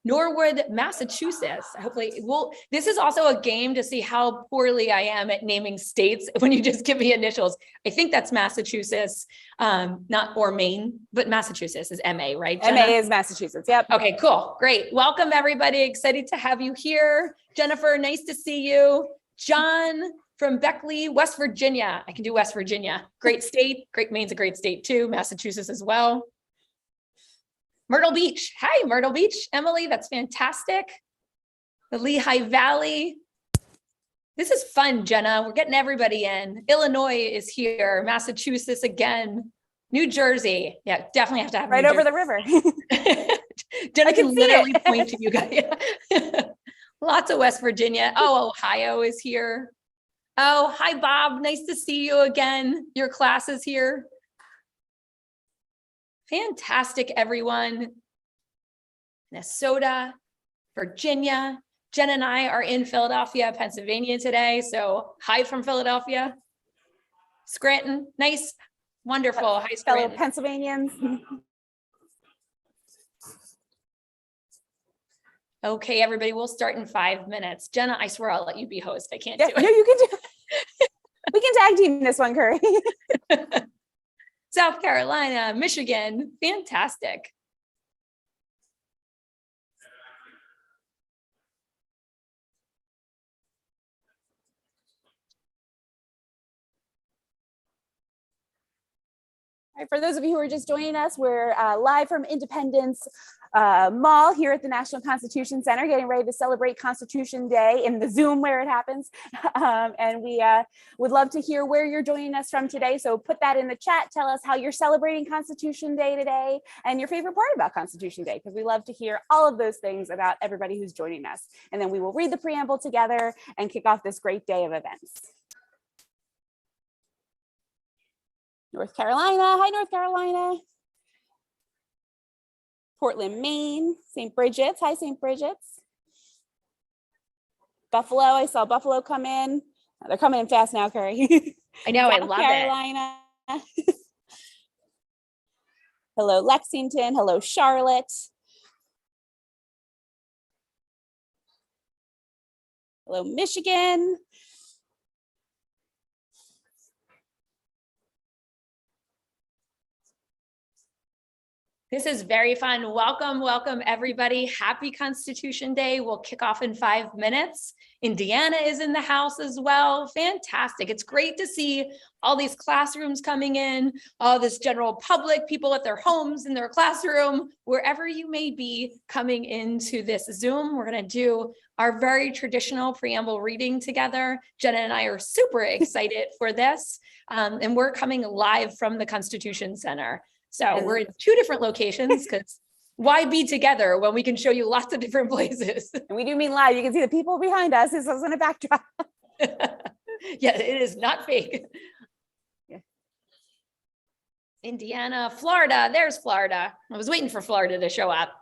nor would Massachusetts. Hopefully, this is also a game to see how poorly I am at naming states when you just give me initials. I think that's Massachusetts, not or Maine, but Massachusetts is MA, right, Jenna? MA is Massachusetts, yep. Okay, cool, great. Welcome, everybody. Excited to have you here. Jennifer, nice to see you. John from Beckley, West Virginia. I can do West Virginia. Great state. Great, Maine's a great state too. Massachusetts as well. Myrtle Beach. Hi, Myrtle Beach. Emily, that's fantastic. The Lehigh Valley. This is fun, Jenna. We're getting everybody in. Illinois is here. Massachusetts again. New Jersey. Yeah, definitely have to have right over the river. Jenna can literally point to you guys. Lots of West Virginia. Oh, Ohio is here. Oh, hi, Bob. Nice to see you again. Your class is here. Fantastic, everyone. Minnesota, Virginia. Jen and I are in Philadelphia, Pennsylvania today. So hi from Philadelphia. Scranton, nice, wonderful. Hi, Scranton. Fellow Pennsylvanians. Okay, everybody, we'll start in 5 minutes. Jenna, I swear I'll let you be host. I can't do it. No, you can do it. We can tag team this one, Curry. South Carolina, Michigan, fantastic. All right, for those of you who are just joining us, we're live from Independence Mall here at the National Constitution Center, getting ready to celebrate Constitution Day in the Zoom where it happens. And we would love to hear where you're joining us from today. So put that in the chat. Tell us how you're celebrating Constitution Day today and your favorite part about Constitution Day, because we love to hear all of those things about everybody who's joining us. And then we will read the preamble together and kick off this great day of events. North Carolina, hi North Carolina. Portland, Maine, St. Bridget's, hi St. Bridget's. Buffalo, I saw Buffalo come in. They're coming in fast now, Curry. I know, I South love Carolina. Hello, Lexington, hello, Charlotte. Hello, Michigan. This is very fun. Welcome, welcome everybody. Happy Constitution Day. We'll kick off in 5 minutes. Indiana is in the house as well. Fantastic. It's great to see all these classrooms coming in, all this general public, people at their homes, in their classroom, wherever you may be coming into this Zoom. We're going to do our very traditional preamble reading together. Jenna and I are super excited for this. And we're coming live from the Constitution Center. So we're in 2 different locations because why be together when we can show you lots of different places? And we do mean live. You can see the people behind us. This is in a backdrop. Yeah, it is not fake. Yeah. Indiana, Florida. There's Florida. I was waiting for Florida to show up.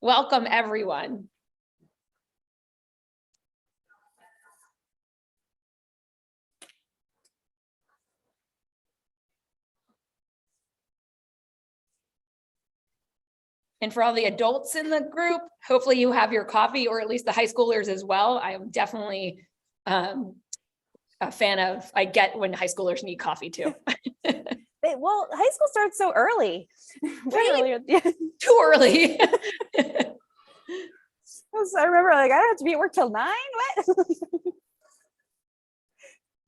Welcome, everyone. And for all the adults in the group, hopefully you have your coffee, or at least the high schoolers as well. I am definitely a fan of, I get when high schoolers need coffee too. Well, high school starts so early. Right? Too early. I remember like, I don't have to be at work till 9, what?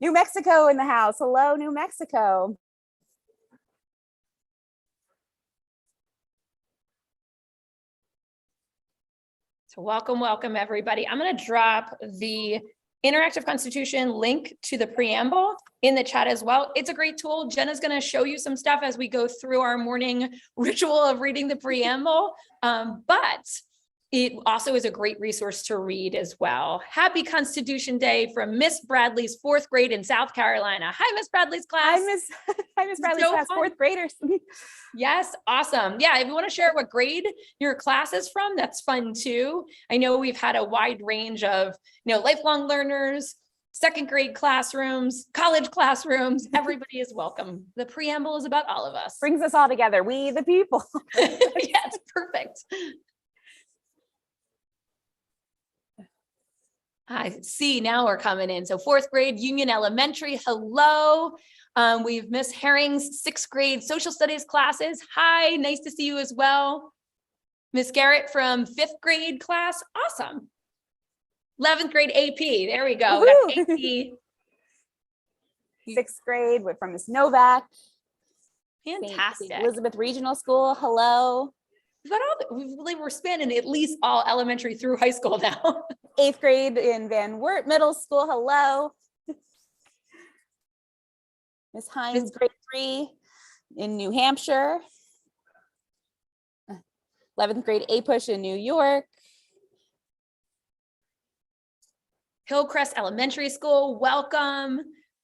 New Mexico in the house. Hello, New Mexico. So welcome, welcome everybody. I'm going to drop the Interactive Constitution link to the preamble in the chat as well. It's a great tool. Jenna's going to show you some stuff as we go through our morning ritual of reading the preamble. But it also is a great resource to read as well. Happy Constitution Day from Miss Bradley's 4th grade in South Carolina. Hi, Miss Bradley's class. Hi, Miss Bradley's class, fun. 4th graders. Yes, awesome. Yeah, if you want to share what grade your class is from, that's fun too. I know we've had a wide range of, lifelong learners, 2nd grade classrooms, college classrooms. Everybody is welcome. The preamble is about all of us. Brings us all together. We the people. Yes, perfect. I see, now we're coming in. So 4th grade, Union Elementary, hello. We've Miss Herring's 6th grade social studies classes. Hi, nice to see you as well. Miss Garrett from 5th grade class, awesome. 11th grade AP, there we go. We got AP. 6th grade, we're from Miss Novak. Fantastic. St. Elizabeth Regional School, hello. We've got we're spanning at least all elementary through high school now. 8th grade in Van Wert Middle School, hello. Miss Hines, grade 3 in New Hampshire. 11th grade A-Push in New York. Hillcrest Elementary School, welcome.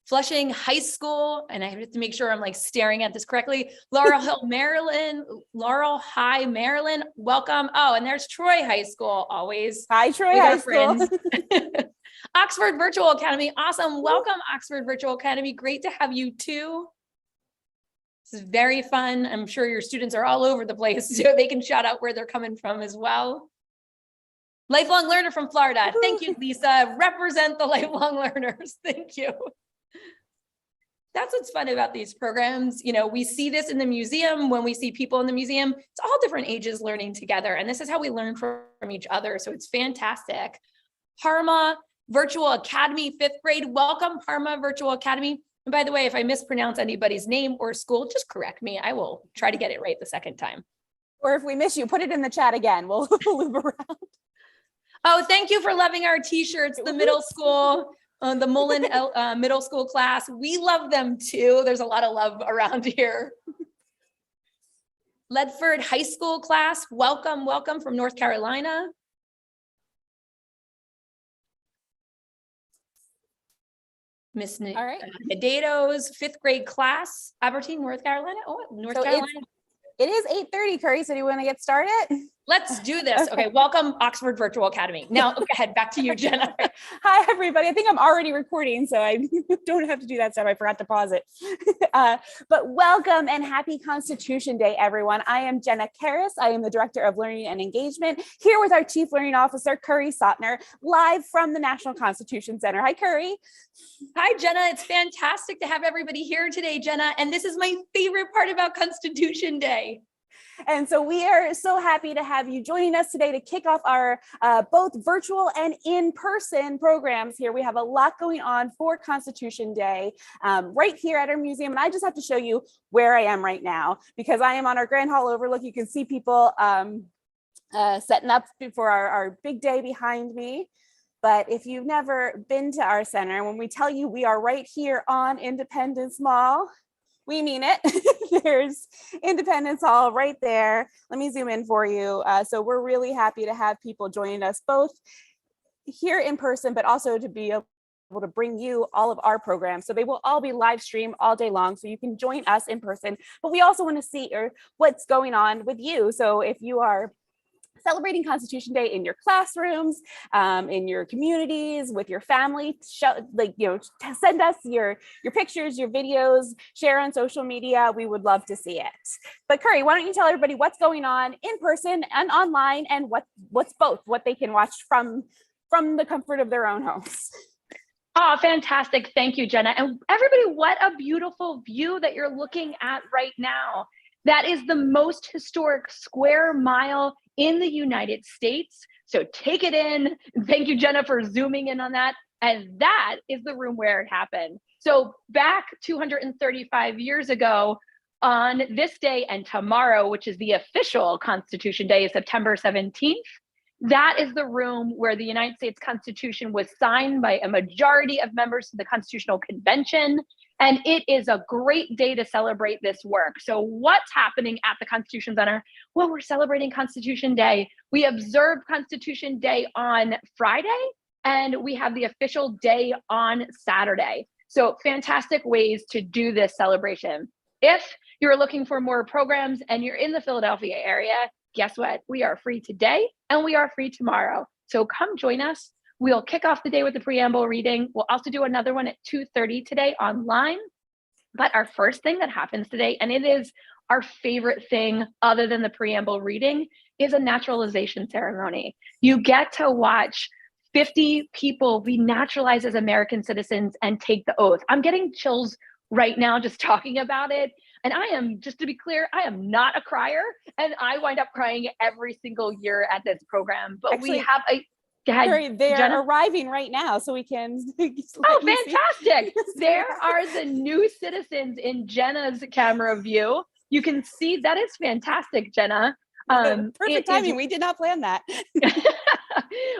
Flushing High School, and I have to make sure I'm like staring at this correctly. Laurel High, Maryland, welcome. Oh, and there's Troy High School, always. Hi, Troy High School. Oxford Virtual Academy, awesome. Welcome, Oxford Virtual Academy. Great to have you too. This is very fun. I'm sure your students are all over the place, so they can shout out where they're coming from as well. Lifelong learner from Florida. Thank you, Lisa. Represent the lifelong learners. Thank you. That's what's fun about these programs. You know, we see this in the museum when we see people in the museum. It's all different ages learning together. And this is how we learn from each other. So it's fantastic. Parma Virtual Academy, 5th grade. Welcome, Parma Virtual Academy. And by the way, if I mispronounce anybody's name or school, just correct me. I will try to get it right the second time. Or if we miss you, put it in the chat again. We'll loop around. Oh, thank you for loving our t-shirts, the middle school. The Mullen middle school class. We love them too. There's a lot of love around here. Ledford High School class, welcome, welcome from North Carolina. Miss Nadato's 5th grade class, Aberdeen, North Carolina. Oh, North Carolina. It is 8:30, Curry, so do you want to get started? Let's do this. Okay, welcome Oxford Virtual Academy. Now, go ahead, back to you, Jenna. Hi, everybody. I think I'm already recording, so I don't have to do that stuff. I forgot to pause it. But welcome and happy Constitution Day, everyone. I am Jenna Karras. I am the Director of Learning and Engagement, here with our Chief Learning Officer, Curry Sotner, live from the National Constitution Center. Hi, Curry. Hi, Jenna. It's fantastic to have everybody here today, Jenna. And this is my favorite part about Constitution Day. And so we are so happy to have you joining us today to kick off our both virtual and in-person programs here. We have a lot going on for Constitution Day right here at our museum. And I just have to show you where I am right now because I am on our Grand Hall overlook. You can see people setting up for our big day behind me. But if you've never been to our center, when we tell you we are right here on Independence Mall, we mean it. There's Independence Hall right there. Let me zoom in for you. So we're really happy to have people joining us both here in person, but also to be able to bring you all of our programs. So they will all be live streamed all day long. So you can join us in person, but we also want to see what's going on with you. So if you are celebrating Constitution Day in your classrooms, in your communities, with your family, send us your pictures, your videos, share on social media. We would love to see it. But Curry, why don't you tell everybody what's going on in person and online, and what's both, what they can watch from the comfort of their own homes. Oh, fantastic. Thank you, Jenna. And everybody, what a beautiful view that you're looking at right now. That is the most historic square mile in the United States. So take it in. Thank you, Jenna, for zooming in on that. And that is the room where it happened. So back 235 years ago, on this day and tomorrow, which is the official Constitution Day, September 17th, that is the room where the United States Constitution was signed by a majority of members of the Constitutional Convention. And it is a great day to celebrate this work. So what's happening at the Constitution Center? Well, we're celebrating Constitution Day. We observed Constitution Day on Friday, and we have the official day on Saturday. So fantastic ways to do this celebration. If you're looking for more programs and you're in the Philadelphia area, guess what? We are free today and we are free tomorrow. So come join us. We'll kick off the day with the preamble reading. We'll also do another one at 2:30 today online. But our first thing that happens today, and it is our favorite thing other than the preamble reading, is a naturalization ceremony. You get to watch 50 people be naturalized as American citizens and take the oath. I'm getting chills right now just talking about it. And I am, just to be clear, I am not a crier, and I wind up crying every single year at this program. But Actually, we have a, go ahead, they're Jenna. arriving right now, so we can. Oh, fantastic. There are the new citizens in Jenna's camera view. You can see, that is fantastic, Jenna. Perfect timing. We did not plan that.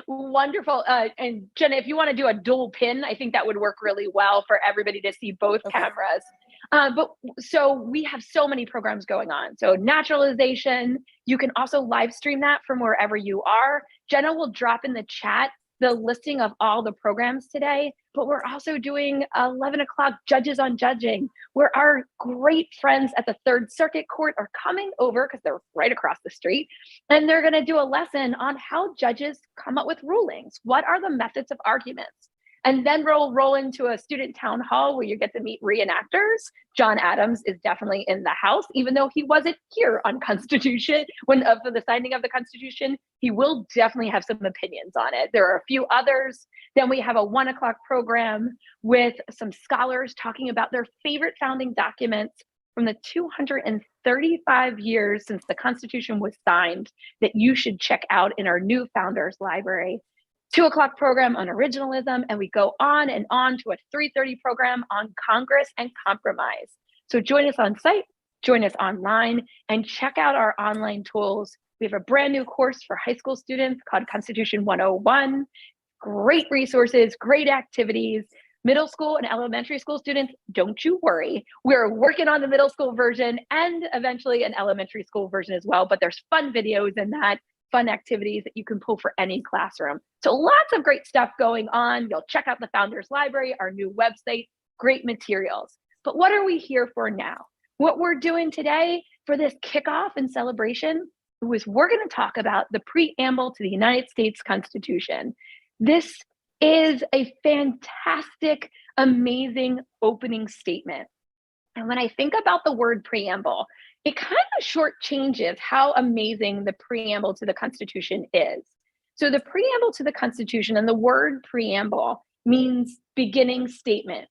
Wonderful. And Jenna, if you want to do a dual pin, I think that would work really well for everybody to see both cameras. But so we have so many programs going on. So naturalization, you can also live stream that from wherever you are. Jenna will drop in the chat the listing of all the programs today, but we're also doing 11 o'clock Judges on Judging, where our great friends at the Third Circuit Court are coming over, because they're right across the street, and they're going to do a lesson on how judges come up with rulings. What are the methods of arguments? And then we'll roll into a student town hall where you get to meet reenactors. John Adams is definitely in the house, even though he wasn't here on Constitution, for the signing of the Constitution. He will definitely have some opinions on it. There are a few others. Then we have a 1 o'clock program with some scholars talking about their favorite founding documents from the 235 years since the Constitution was signed that you should check out in our new Founders Library. 2 o'clock program on originalism, and we go on and on to a 3:30 program on Congress and compromise. So join us on site, join us online, and check out our online tools. We have a brand new course for high school students called Constitution 101. Great resources, great activities. Middle school and elementary school students, don't you worry. We're working on the middle school version and eventually an elementary school version as well, but there's fun videos in that, fun activities that you can pull for any classroom. So lots of great stuff going on. You'll check out the Founders Library, our new website, great materials. But what are we here for now? What we're doing today for this kickoff and celebration was we're going to talk about the Preamble to the United States Constitution. This is a fantastic, amazing opening statement. And when I think about the word preamble, it kind of shortchanges how amazing the preamble to the Constitution is. So the preamble to the Constitution, and the word preamble means beginning statement,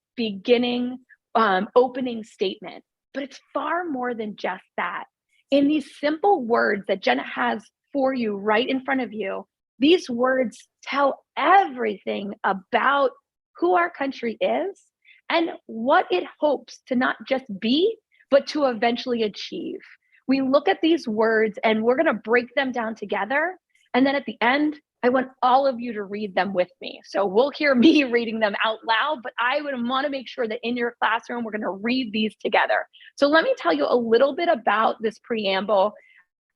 opening statement, but it's far more than just that. In these simple words that Jenna has for you right in front of you, these words tell everything about who our country is and what it hopes to not just be, but to eventually achieve. We look at these words and we're going to break them down together. And then at the end, I want all of you to read them with me. So we'll hear me reading them out loud, but I would want to make sure that in your classroom, we're going to read these together. So let me tell you a little bit about this preamble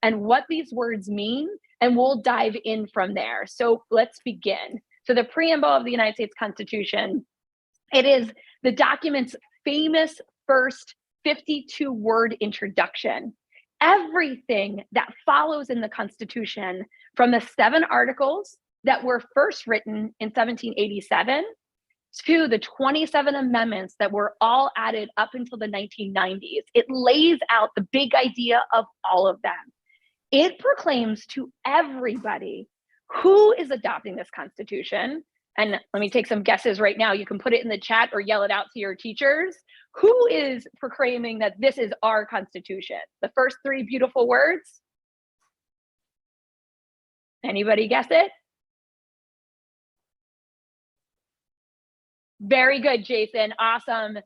and what these words mean, and we'll dive in from there. So let's begin. So the preamble of the United States Constitution, it is the document's famous first 52-word introduction. Everything that follows in the Constitution, from the 7 articles that were first written in 1787 to the 27 amendments that were all added up until the 1990s, it lays out the big idea of all of them. It proclaims to everybody who is adopting this Constitution. And let me take some guesses right now. You can put it in the chat or yell it out to your teachers. Who is proclaiming that this is our Constitution? The first 3 beautiful words. Anybody guess it? Very good, Jason. Awesome.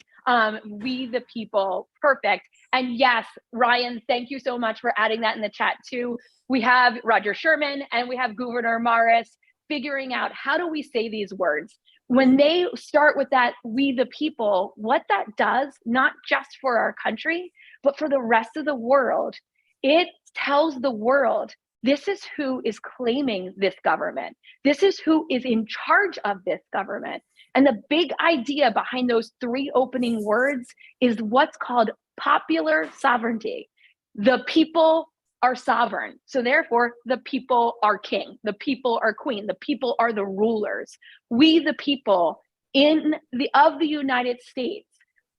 We the people. Perfect. And yes, Ryan, thank you so much for adding that in the chat too. We have Roger Sherman and we have Gouverneur Morris figuring out, how do we say these words? When they start with that, we the people, what that does, not just for our country, but for the rest of the world, it tells the world, this is who is claiming this government. This is who is in charge of this government. And the big idea behind those 3 opening words is what's called popular sovereignty. The people are sovereign. So therefore, the people are king. The people are queen. The people are the rulers. We, the people of the United States,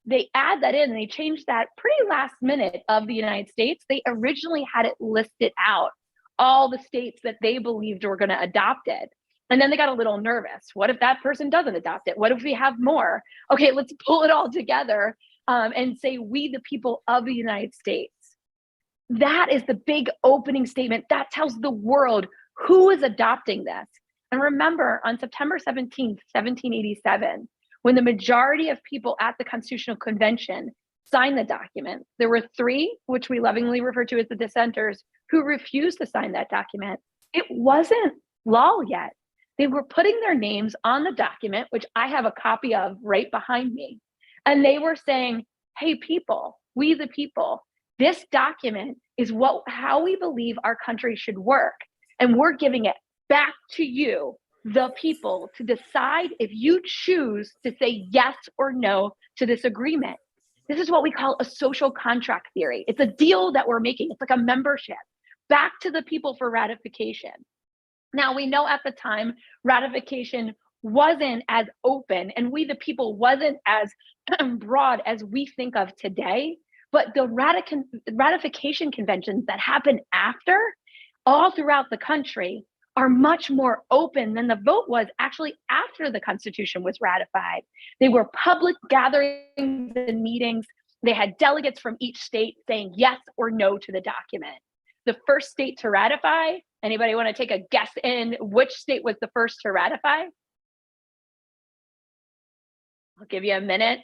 they add that in and they changed that pretty last minute of the United States. They originally had it listed out, all the states that they believed were going to adopt it. And then they got a little nervous. What if that person doesn't adopt it? What if we have more? Okay, let's pull it all together and say, we the people of the United States. That is the big opening statement. That tells the world who is adopting this. And remember, on September 17th, 1787, when the majority of people at the Constitutional Convention signed the document, there were three, which we lovingly refer to as the dissenters, who refused to sign that document. It wasn't law yet. They were putting their names on the document, which I have a copy of right behind me. And they were saying, hey, people, we the people, this document is how we believe our country should work. And we're giving it back to you, the people, to decide if you choose to say yes or no to this agreement. This is what we call a social contract theory. It's a deal that we're making. It's like a membership back to the people for ratification. Now, we know at the time, ratification wasn't as open, and we the people wasn't as broad as we think of today. But the ratification conventions that happen after, all throughout the country, are much more open than the vote was actually after the Constitution was ratified. They were public gatherings and meetings. They had delegates from each state saying yes or no to the document. The first state to ratify, anybody want to take a guess in which state was the first to ratify? I'll give you a minute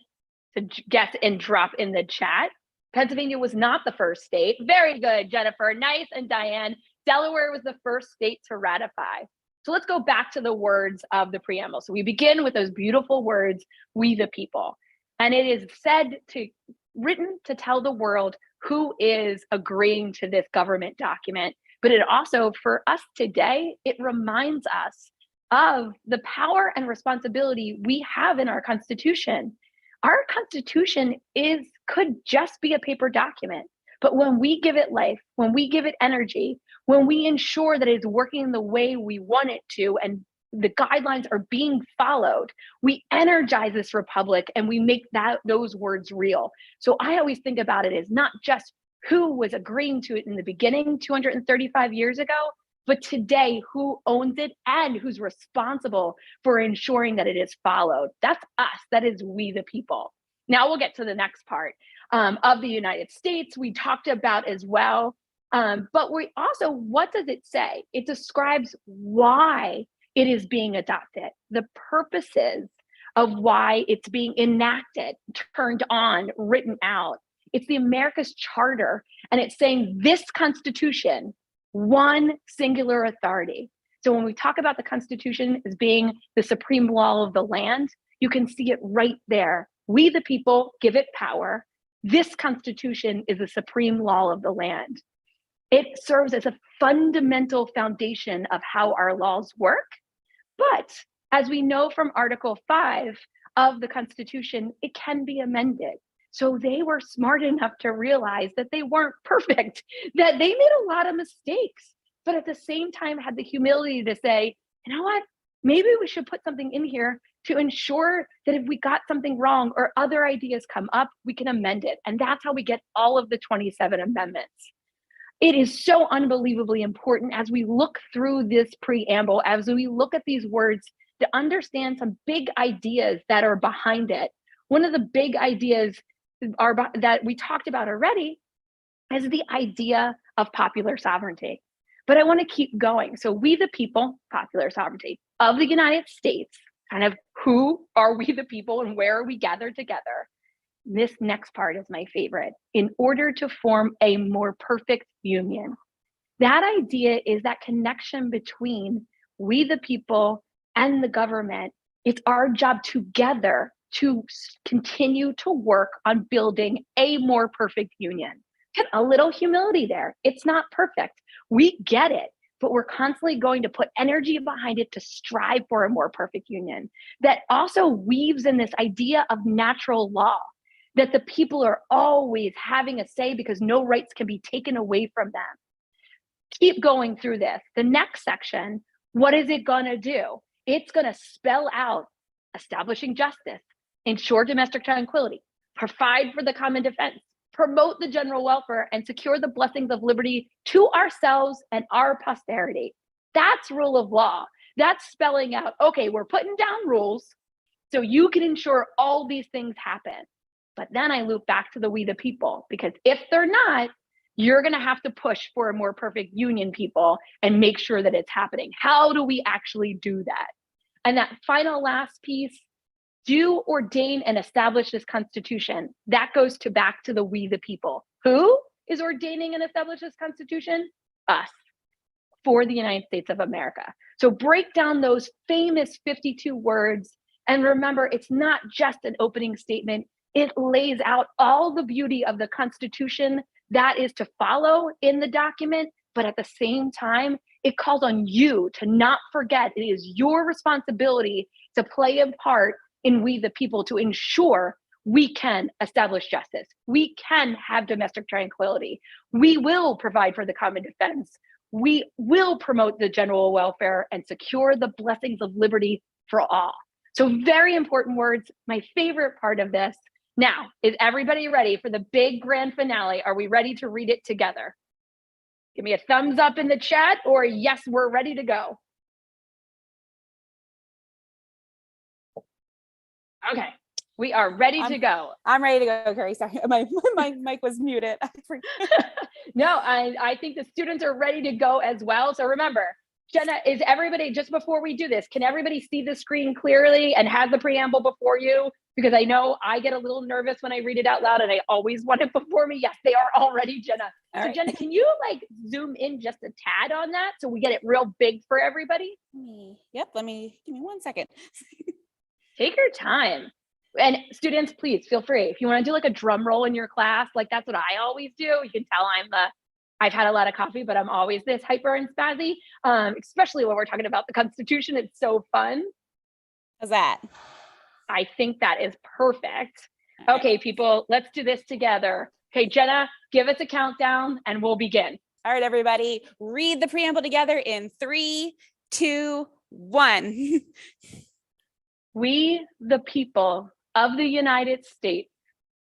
to guess and drop in the chat. Pennsylvania was not the first state. Very good, Jennifer. Nice. And Diane, Delaware was the first state to ratify. So let's go back to the words of the preamble. So we begin with those beautiful words, we the people. And it is written to tell the world who is agreeing to this government document. But it also, for us today, it reminds us of the power and responsibility we have in our Constitution. Our Constitution could just be a paper document, but when we give it life, when we give it energy, when we ensure that it's working the way we want it to, and the guidelines are being followed, we energize this republic and we make those words real. So I always think about it as not just who was agreeing to it in the beginning 235 years ago, but today who owns it and who's responsible for ensuring that it is followed. That's us. That is we the people. Now we'll get to the next part of the United States we talked about as well. But we also, what does it say? It describes why it is being adopted, the purposes of why it's being enacted, turned on, written out. It's the America's Charter, and it's saying this Constitution, one singular authority. So when we talk about the Constitution as being the supreme law of the land, you can see it right there. We the people give it power. This Constitution is the supreme law of the land. It serves as a fundamental foundation of how our laws work. But as we know from Article 5 of the Constitution, it can be amended. So they were smart enough to realize that they weren't perfect, that they made a lot of mistakes, but at the same time had the humility to say, you know what, maybe we should put something in here to ensure that if we got something wrong or other ideas come up, we can amend it. And that's how we get all of the 27 amendments. It is so unbelievably important as we look through this preamble, as we look at these words, to understand some big ideas that are behind it. One of the big ideas that we talked about already is the idea of popular sovereignty. But I want to keep going. So we the people, popular sovereignty of the United States, kind of who are we the people and where are we gathered together? This next part is my favorite. In order to form a more perfect union. That idea is that connection between we the people and the government. It's our job together to continue to work on building a more perfect union. Get a little humility there. It's not perfect. We get it, but we're constantly going to put energy behind it to strive for a more perfect union that also weaves in this idea of natural law, that the people are always having a say because no rights can be taken away from them. Keep going through this. The next section, what is it going to do? It's going to spell out establishing justice, ensure domestic tranquility, provide for the common defense, promote the general welfare, and secure the blessings of liberty to ourselves and our posterity. That's rule of law. That's spelling out, okay, we're putting down rules so you can ensure all these things happen. But then I loop back to the we the people, because if they're not, you're going to have to push for a more perfect union, people, and make sure that it's happening. How do we actually do that? And that final last piece, do ordain and establish this Constitution. That goes back to the we the people. Who is ordaining and establish this Constitution? Us, for the United States of America. So break down those famous 52 words. And remember, it's not just an opening statement. It lays out all the beauty of the Constitution that is to follow in the document. But at the same time, it calls on you to not forget it is your responsibility to play a part in we the people to ensure we can establish justice. We can have domestic tranquility. We will provide for the common defense. We will promote the general welfare and secure the blessings of liberty for all. So very important words. My favorite part of this. Now, is everybody ready for the big grand finale? Are we ready to read it together? Give me a thumbs up in the chat, or yes, we're ready to go. Okay, we are ready to go. I'm ready to go, Carrie. Sorry, my mic was muted. No, I think the students are ready to go as well. So remember, Jenna, is everybody, just before we do this, can everybody see the screen clearly and have the preamble before you? Because I know I get a little nervous when I read it out loud and I always want it before me. Yes, they are all ready, Jenna. All so right. Jenna, can you like zoom in just a tad on that so we get it real big for everybody? Yep, give me 1 second. Take your time. And students, please feel free. If you want to do like a drum roll in your class, like that's what I always do. You can tell I've had a lot of coffee, but I'm always this hyper and spazzy, especially when we're talking about the Constitution. It's so fun. How's that? I think that is perfect. Okay, people, let's do this together. Okay, Jenna, give us a countdown and we'll begin. All right, everybody, read the preamble together in 3, 2, 1. We, the people of the United States,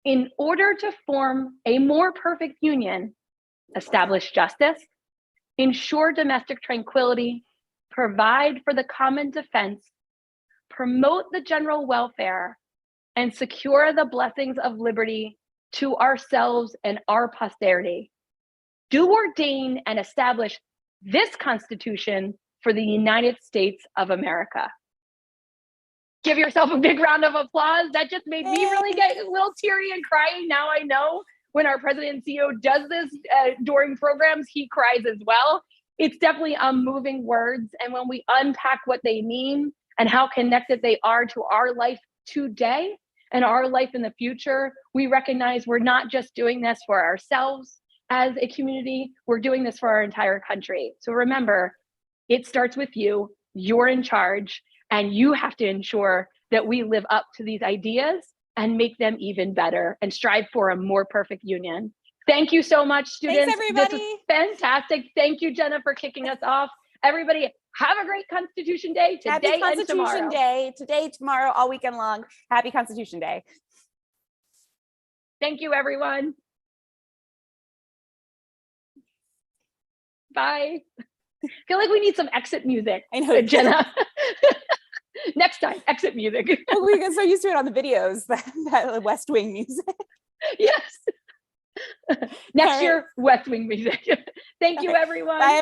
in order to form a more perfect union, establish justice, ensure domestic tranquility, provide for the common defense, promote the general welfare, and secure the blessings of liberty to ourselves and our posterity. Do ordain and establish this Constitution for the United States of America. Give yourself a big round of applause. That just made me really get a little teary and crying. Now I know when our president and CEO does this during programs, he cries as well. It's definitely moving words. And when we unpack what they mean and how connected they are to our life today and our life in the future, we recognize we're not just doing this for ourselves as a community, we're doing this for our entire country. So remember, it starts with you, you're in charge, and you have to ensure that we live up to these ideas and make them even better and strive for a more perfect union. Thank you so much, students. Thanks, everybody. This was fantastic. Thank you, Jenna, for kicking us off. Everybody, have a great Constitution Day today Happy Constitution and tomorrow. Day, today, tomorrow, all weekend long. Happy Constitution Day. Thank you, everyone. Bye. I feel like we need some exit music. I know, Jenna. Next time, exit music. Well, we get so used to it on the videos, that West Wing music. Yes. Next year, West Wing music. Thank you, everyone. Bye, everyone.